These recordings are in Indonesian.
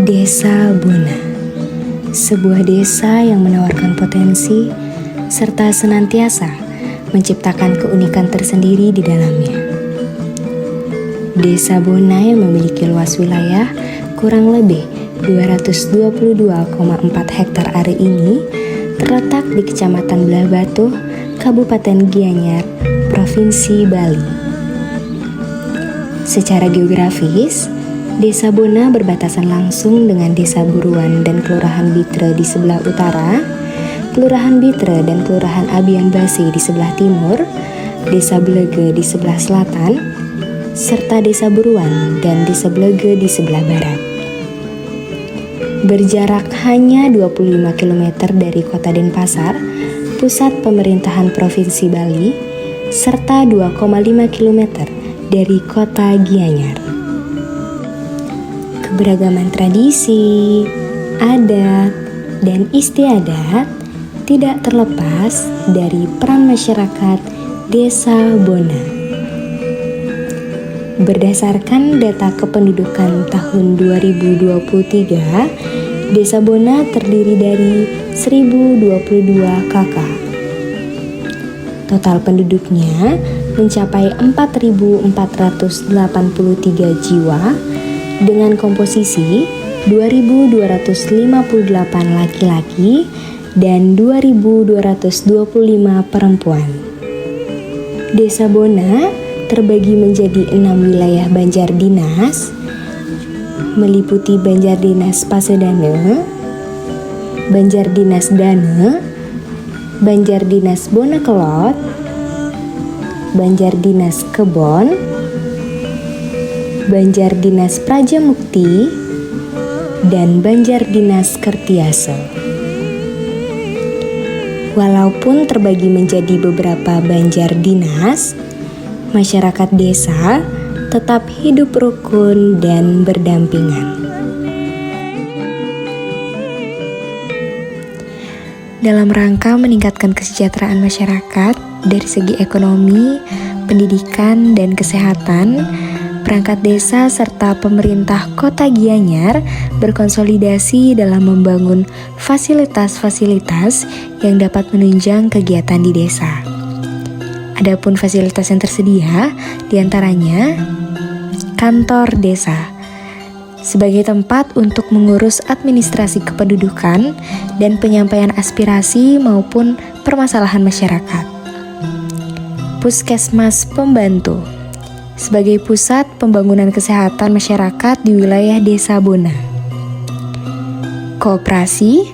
Desa Bona, sebuah desa yang menawarkan potensi serta senantiasa menciptakan keunikan tersendiri di dalamnya. Desa Bona yang memiliki luas wilayah kurang lebih 222,4 hektar hari ini terletak di Kecamatan Belah Batu, Kabupaten Gianyar, Provinsi Bali. Secara geografis, Desa Bona berbatasan langsung dengan Desa Buruan dan Kelurahan Bitre di sebelah utara, Kelurahan Bitre dan Kelurahan Abian Base di sebelah timur, Desa Blege di sebelah selatan, serta Desa Buruan dan Desa Blege di sebelah barat. Berjarak hanya 25 km dari Kota Denpasar, pusat pemerintahan Provinsi Bali, serta 2,5 km dari Kota Gianyar. Keberagaman tradisi, adat, dan istiadat tidak terlepas dari peran masyarakat Desa Bona. Berdasarkan data kependudukan tahun 2023, Desa Bona terdiri dari 1022 KK. Total penduduknya mencapai 4.483 jiwa dengan komposisi 2.258 laki-laki dan 2.225 perempuan. Desa Bona terbagi menjadi 6 wilayah Banjar Dinas, meliputi Banjar Dinas Pasedane, Banjar Dinas Dane, Banjar Dinas Bonakelot, Banjar Dinas Kebon, Banjar Dinas Prajamukti, dan Banjar Dinas Kertiase. Walaupun terbagi menjadi beberapa Banjar Dinas, masyarakat desa tetap hidup rukun dan berdampingan. Dalam rangka meningkatkan kesejahteraan masyarakat dari segi ekonomi, pendidikan, dan kesehatan, perangkat desa serta pemerintah Kota Gianyar berkonsolidasi dalam membangun fasilitas-fasilitas yang dapat menunjang kegiatan di desa. Adapun fasilitas yang tersedia diantaranya kantor desa sebagai tempat untuk mengurus administrasi kependudukan dan penyampaian aspirasi maupun permasalahan masyarakat. Puskesmas Pembantu sebagai pusat pembangunan kesehatan masyarakat di wilayah Desa Bona. Koperasi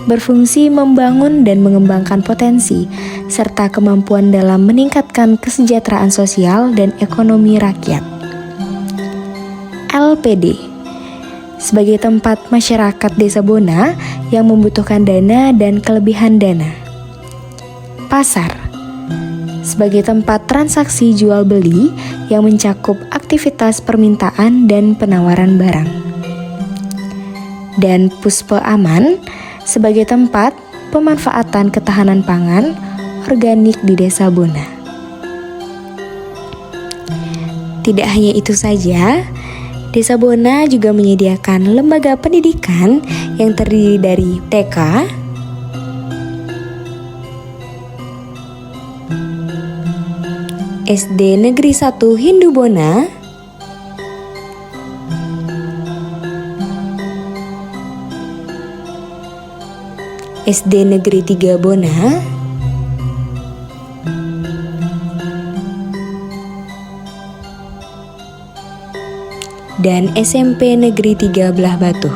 berfungsi membangun dan mengembangkan potensi serta kemampuan dalam meningkatkan kesejahteraan sosial dan ekonomi rakyat. LPD sebagai tempat masyarakat Desa Bona yang membutuhkan dana dan kelebihan dana. Pasar sebagai tempat transaksi jual beli yang mencakup aktivitas permintaan dan penawaran barang. Dan Puspe Aman sebagai tempat pemanfaatan ketahanan pangan organik di Desa Bona. Tidak hanya itu saja, Desa Bona juga menyediakan lembaga pendidikan yang terdiri dari TK, SD Negeri 1 Hindu Bona, SD Negeri 3 Bona, dan SMP Negeri 3 Belah Batu.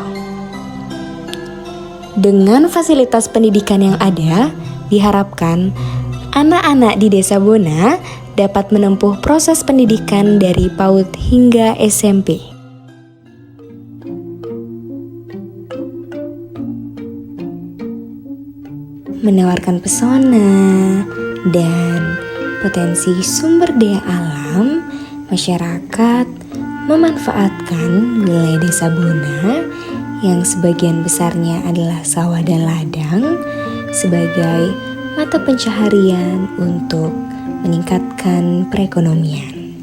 Dengan fasilitas pendidikan yang ada, diharapkan anak-anak di Desa Bona dapat menempuh proses pendidikan dari PAUD hingga SMP. Menawarkan pesona dan potensi sumber daya alam, masyarakat memanfaatkan wilayah Desa Bona yang sebagian besarnya adalah sawah dan ladang sebagai mata pencaharian untuk meningkatkan perekonomian.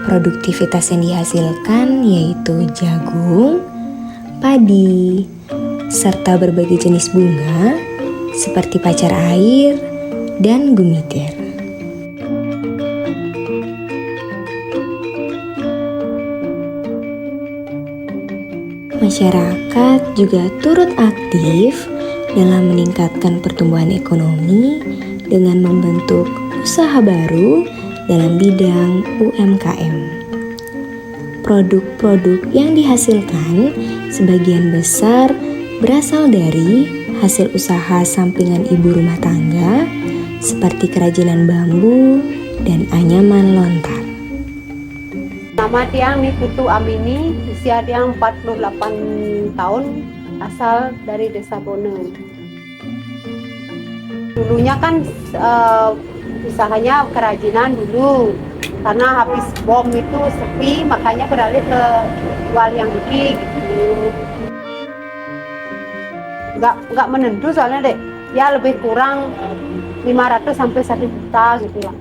Produktivitas yang dihasilkan yaitu jagung, padi, serta berbagai jenis bunga seperti pacar air dan gumitir. Masyarakat juga turut aktif dalam meningkatkan pertumbuhan ekonomi dengan membentuk usaha baru dalam bidang UMKM. Produk-produk yang dihasilkan sebagian besar berasal dari hasil usaha sampingan ibu rumah tangga seperti kerajinan bambu dan anyaman lontar. Nama Tiang nih Putu Amini, usia Tiang 48 tahun, asal dari Desa Bona. Dulunya kan usahanya kerajinan dulu, karena habis bom itu sepi, makanya beralih ke jual yang gede gitu. Nggak menentu soalnya deh, ya lebih kurang 500 sampai 1 juta gitu lah.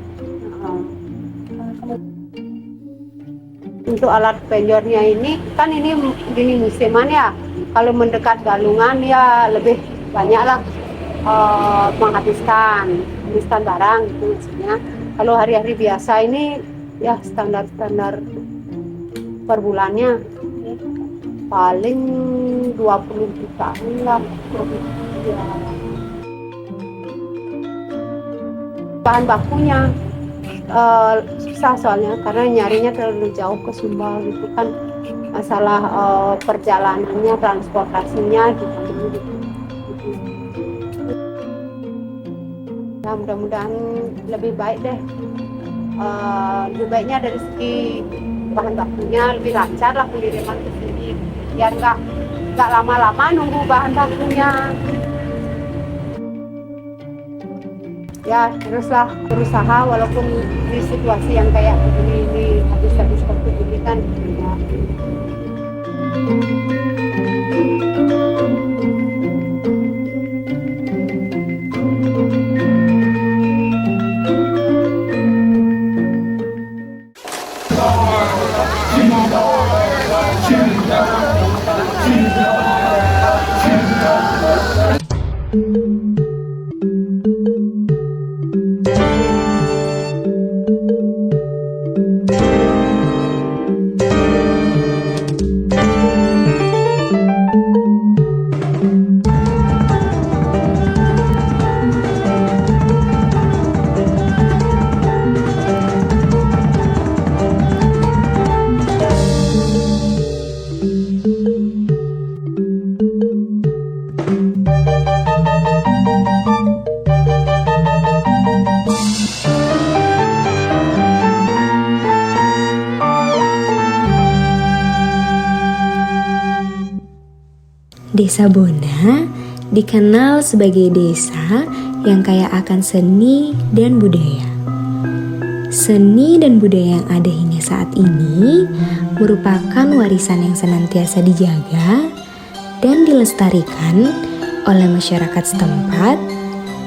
Untuk alat penjornya ini kan ini musiman ya, kalau mendekat galungan ya lebih banyak lah menghabiskan barang gitu maksudnya. Kalau hari-hari biasa ini ya standar per bulannya paling 20 jutaan lah. Ya. Bahan bakunya susah soalnya karena nyarinya terlalu jauh ke Sumba gitu kan, masalah perjalanannya, transportasinya gitu. Nah, mudah-mudahan lebih baik deh, lebih baiknya dari segi bahan bakunya lebih lancar lah pengiriman ke sini, biar nggak lama-lama nunggu bahan bakunya. Ya teruslah berusaha walaupun di situasi yang kayak begini ini habis-habis seperti ini kan ya. Desa Bona dikenal sebagai desa yang kaya akan seni dan budaya. Seni dan budaya yang ada hingga saat ini merupakan warisan yang senantiasa dijaga dan dilestarikan oleh masyarakat setempat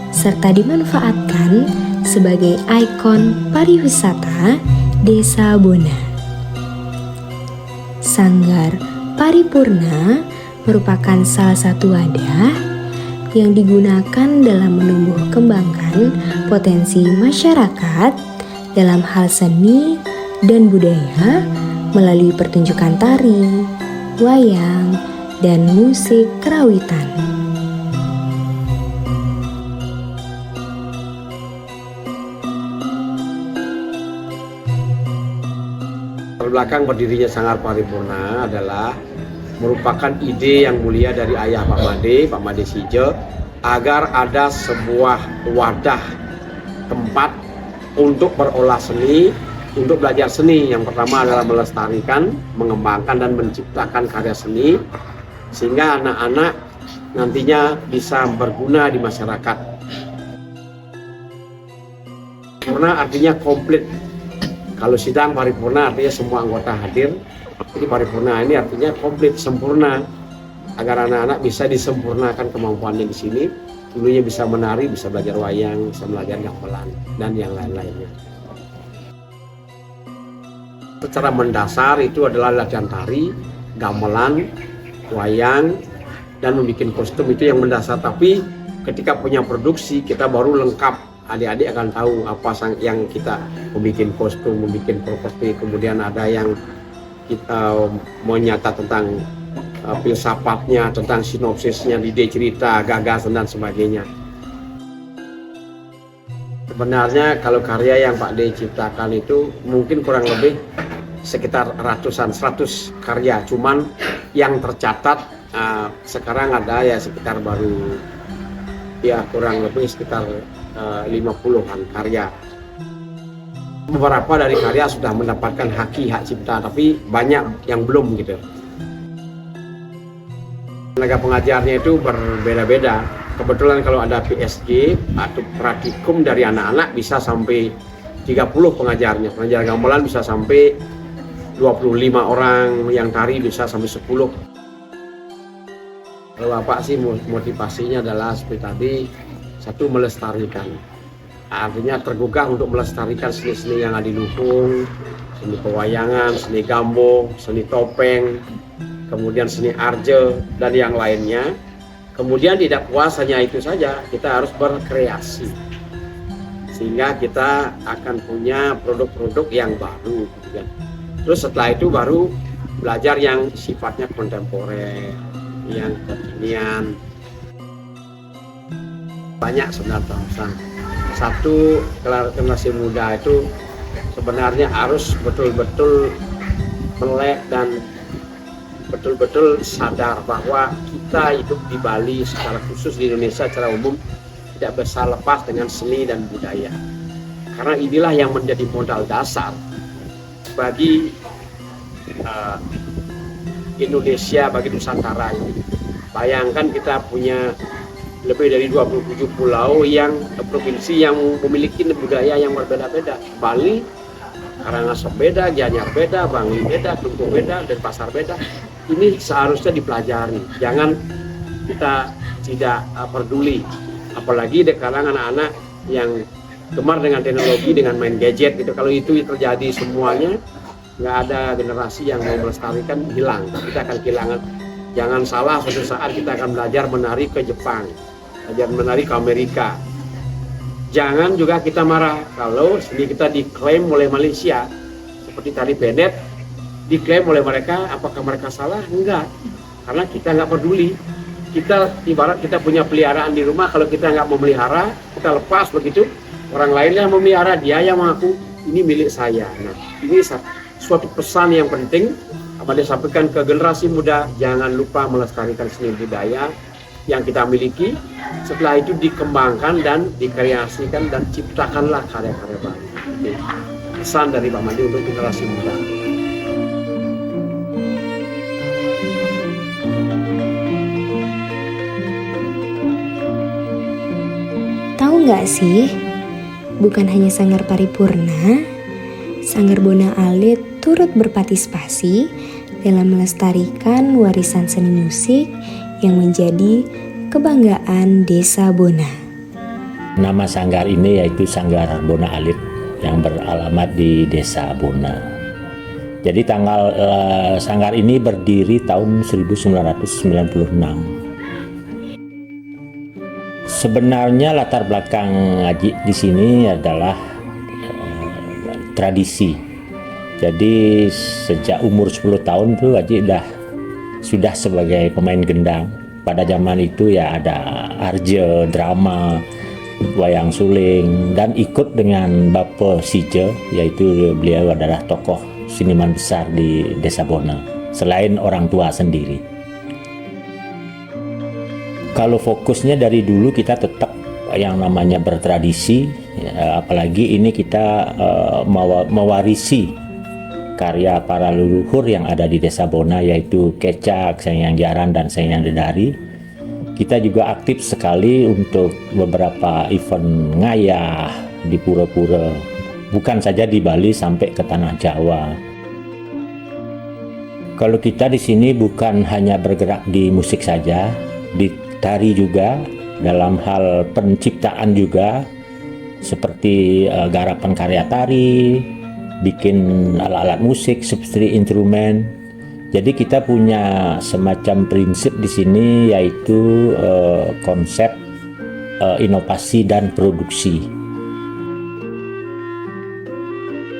serta dimanfaatkan sebagai ikon pariwisata Desa Bona. Sanggar Paripurna merupakan salah satu wadah yang digunakan dalam menumbuh kembangkan potensi masyarakat dalam hal seni dan budaya melalui pertunjukan tari, wayang, dan musik kerawitan. Belakang berdirinya Sanggar Paripurna adalah merupakan ide yang mulia dari ayah Pak Made Sijo, agar ada sebuah wadah tempat untuk berolah seni, untuk belajar seni. Yang pertama adalah melestarikan, mengembangkan dan menciptakan karya seni sehingga anak-anak nantinya bisa berguna di masyarakat. Paripurna artinya komplit. Kalau sidang paripurna artinya semua anggota hadir. Jadi paripurna ini artinya komplit, sempurna, agar anak-anak bisa disempurnakan kemampuannya di sini. Dulunya bisa menari, bisa belajar wayang, bisa belajar gamelan dan yang lain-lainnya. Secara mendasar itu adalah latihan tari, gamelan, wayang, dan membuat kostum, itu yang mendasar. Tapi ketika punya produksi kita baru lengkap. Adik-adik akan tahu apa yang kita membuat kostum, membuat properti, kemudian ada yang kita menyata tentang filsafatnya, tentang sinopsisnya, ide cerita, gagasan dan sebagainya. Sebenarnya kalau karya yang Pak D ciptakan itu mungkin kurang lebih sekitar ratusan, 100 karya, cuman yang tercatat sekarang ada ya sekitar baru ya kurang lebih sekitar 50-an karya. Beberapa dari karya sudah mendapatkan hak cipta, tapi banyak yang belum gitu. Tenaga pengajarnya itu berbeda-beda. Kebetulan kalau ada PSG atau praktikum dari anak-anak bisa sampai 30 pengajarnya. Pengajar gamelan bisa sampai 25 orang, yang tari bisa sampai 10. Kalau Bapak sih motivasinya adalah seperti tadi, satu, melestarikan. Artinya tergugah untuk melestarikan seni-seni yang ada di Luhung, seni pewayangan, seni gambo, seni topeng, kemudian seni arje dan yang lainnya. Kemudian tidak puas hanya itu saja, kita harus berkreasi sehingga kita akan punya produk-produk yang baru gitu kan. Terus setelah itu baru belajar yang sifatnya kontemporer, yang kekinian. Banyak sebenarnya. Satu, generasi muda itu sebenarnya harus betul-betul melek dan betul-betul sadar bahwa kita hidup di Bali secara khusus, di Indonesia secara umum tidak bisa lepas dengan seni dan budaya. Karena inilah yang menjadi modal dasar bagi Indonesia, bagi Nusantara ini. Bayangkan kita punya lebih dari 27 pulau yang provinsi yang memiliki budaya yang berbeda-beda. Bali, Karangasem beda, Gianyar beda, Bangli beda, Tungku beda, dan Pasar beda. Ini seharusnya dipelajari. Jangan kita tidak peduli. Apalagi di kalangan anak-anak yang gemar dengan teknologi, dengan main gadget gitu. Kalau itu terjadi semuanya, nggak ada generasi yang mau melestarikan, hilang. Kita akan kehilangan. Jangan salah, suatu saat kita akan belajar menari ke Jepang, belajar menari ke Amerika. Jangan juga kita marah kalau seni kita diklaim oleh Malaysia, seperti tari Benet diklaim oleh mereka. Apakah mereka salah? Enggak, karena kita nggak peduli. Kita ibarat kita punya peliharaan di rumah, kalau kita nggak memelihara, kita lepas begitu, orang lain yang memelihara, dia yang mengaku ini milik saya. Nah, ini suatu pesan yang penting apa disampaikan ke generasi muda. Jangan lupa melestarikan seni budaya yang kita miliki. Setelah itu dikembangkan dan dikreasikan dan ciptakanlah karya-karya baru. Oke. Pesan dari Pak Mandi untuk generasi muda. Tahu nggak sih, bukan hanya Sanggar Paripurna, Sanggar Bona Alit turut berpartisipasi dalam melestarikan warisan seni musik yang menjadi kebanggaan Desa Bona. Nama sanggar ini yaitu Sanggar Bona Alit yang beralamat di Desa Bona. Jadi sanggar ini berdiri tahun 1996. Sebenarnya latar belakang ngaji di sini adalah tradisi. Jadi sejak umur 10 tahun tuh Haji sudah sebagai pemain gendang. Pada zaman itu ya ada arje, drama, wayang suling, dan ikut dengan Bapak Sije, yaitu beliau adalah tokoh seniman besar di Desa Bona, selain orang tua sendiri. Kalau fokusnya dari dulu kita tetap yang namanya bertradisi, apalagi ini kita mewarisi karya para leluhur yang ada di Desa Bona, yaitu Kecak, Senghyang Jaran, dan Senghyang Dedari. Kita juga aktif sekali untuk beberapa event ngayah di pura-pura, bukan saja di Bali sampai ke tanah Jawa. Kalau kita di sini bukan hanya bergerak di musik saja, di tari juga, dalam hal penciptaan juga, seperti garapan karya tari, bikin alat-alat musik seperti instrumen. Jadi kita punya semacam prinsip di sini, yaitu konsep inovasi dan produksi.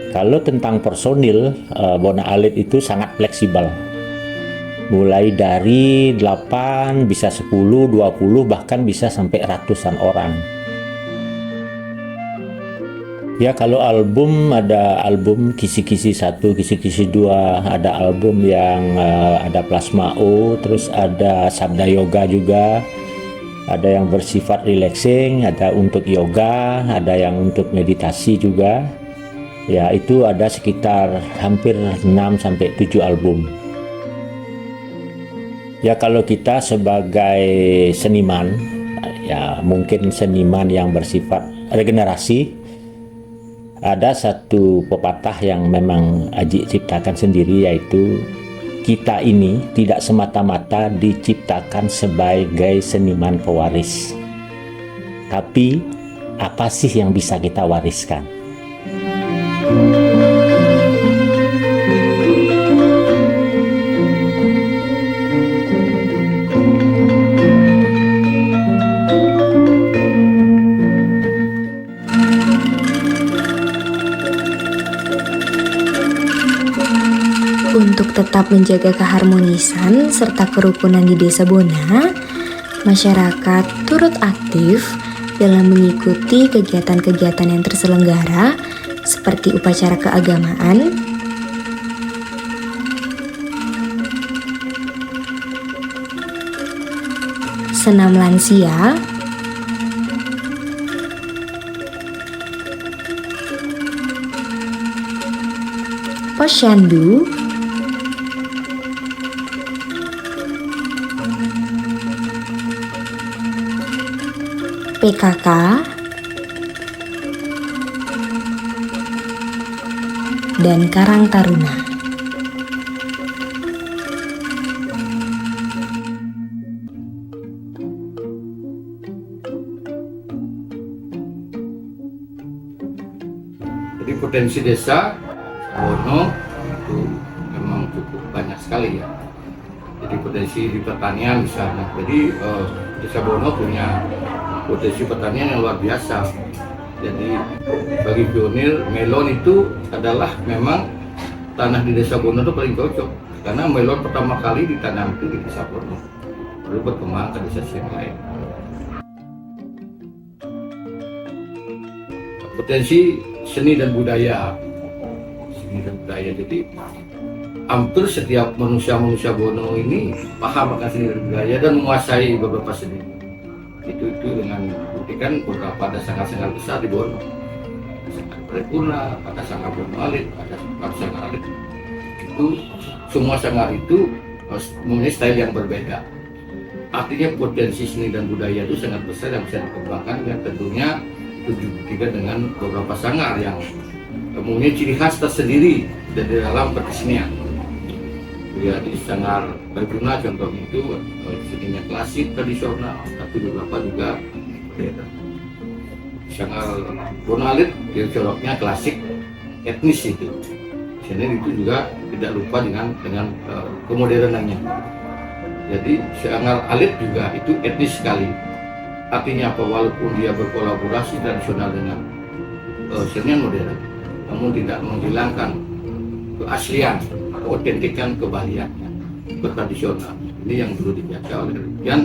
Kalau tentang personil, Bona Alit itu sangat fleksibel. Mulai dari 8, bisa 10, 20, bahkan bisa sampai ratusan orang. Ya, kalau album, ada album Kisi-Kisi 1, Kisi-Kisi 2, ada album yang ada Plasma O, terus ada Sabda Yoga juga, ada yang bersifat relaxing, ada untuk yoga, ada yang untuk meditasi juga. Ya, itu ada sekitar hampir 6-7 album. Ya, kalau kita sebagai seniman, ya mungkin seniman yang bersifat regenerasi, ada satu pepatah yang memang Aji ciptakan sendiri, yaitu kita ini tidak semata-mata diciptakan sebagai seniman pewaris, tapi apa sih yang bisa kita wariskan? Untuk tetap menjaga keharmonisan serta kerukunan di Desa Bona, masyarakat turut aktif dalam mengikuti kegiatan-kegiatan yang terselenggara seperti upacara keagamaan, senam lansia, posyandu, PKK, dan Karang Taruna. Jadi potensi desa Bono itu memang cukup banyak sekali ya. Jadi potensi di pertanian misalnya. Jadi Desa Bono punya potensi pertanian yang luar biasa. Jadi bagi pionir, melon itu adalah memang tanah di Desa Bono itu paling cocok, karena melon pertama kali ditanam itu di Desa Bono, lalu berkembang ke desa yang lain. Potensi seni dan budaya, jadi hampir setiap manusia Bono ini paham akan seni dan budaya dan menguasai beberapa seni. Itu dengan buktikan beberapa ada sanggar-sanggar besar di Bono, sanggar Paripurna, ada sanggar Bono Alit, ada sanggar Alit. Itu semua sanggar itu mempunyai style yang berbeda. Artinya potensi seni dan budaya itu sangat besar yang bisa dikembangkan, dan tentunya itu dibuktikan dengan beberapa sanggar yang mempunyai ciri khas tersendiri dari dalam perkesenian. Ya, di sanggar Paripurna contoh itu seninya klasik tradisional, tapi beberapa juga beda. Sanggar Bono Alit dia coraknya klasik etnis itu. Seni itu juga tidak lupa dengan kemodernannya. Jadi sanggar Alit juga itu etnis sekali. Artinya apa, walaupun dia berkolaborasi tradisional dengan senian modern, namun tidak menghilangkan keaslian atau otentikan kebaliannya, bertradisional. Ini yang perlu dijaga oleh demikian.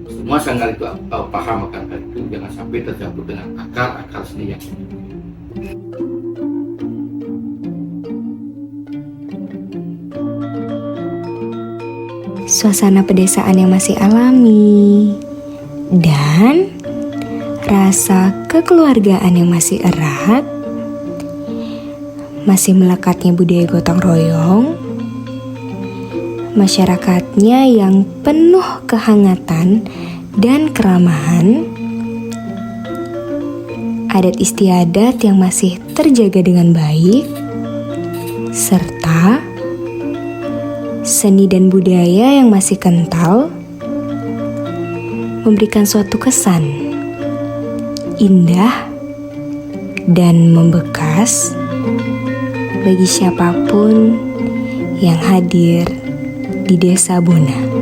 Semua sanggar itu paham akan hal itu, jangan sampai tercampur dengan akar seni yang ini. Suasana pedesaan yang masih alami dan rasa kekeluargaan yang masih erat, masih melekatnya budaya gotong royong, masyarakatnya yang penuh kehangatan dan keramahan, adat istiadat yang masih terjaga dengan baik, serta seni dan budaya yang masih kental, memberikan suatu kesan indah dan membekas bagi siapapun yang hadir di Desa Bona.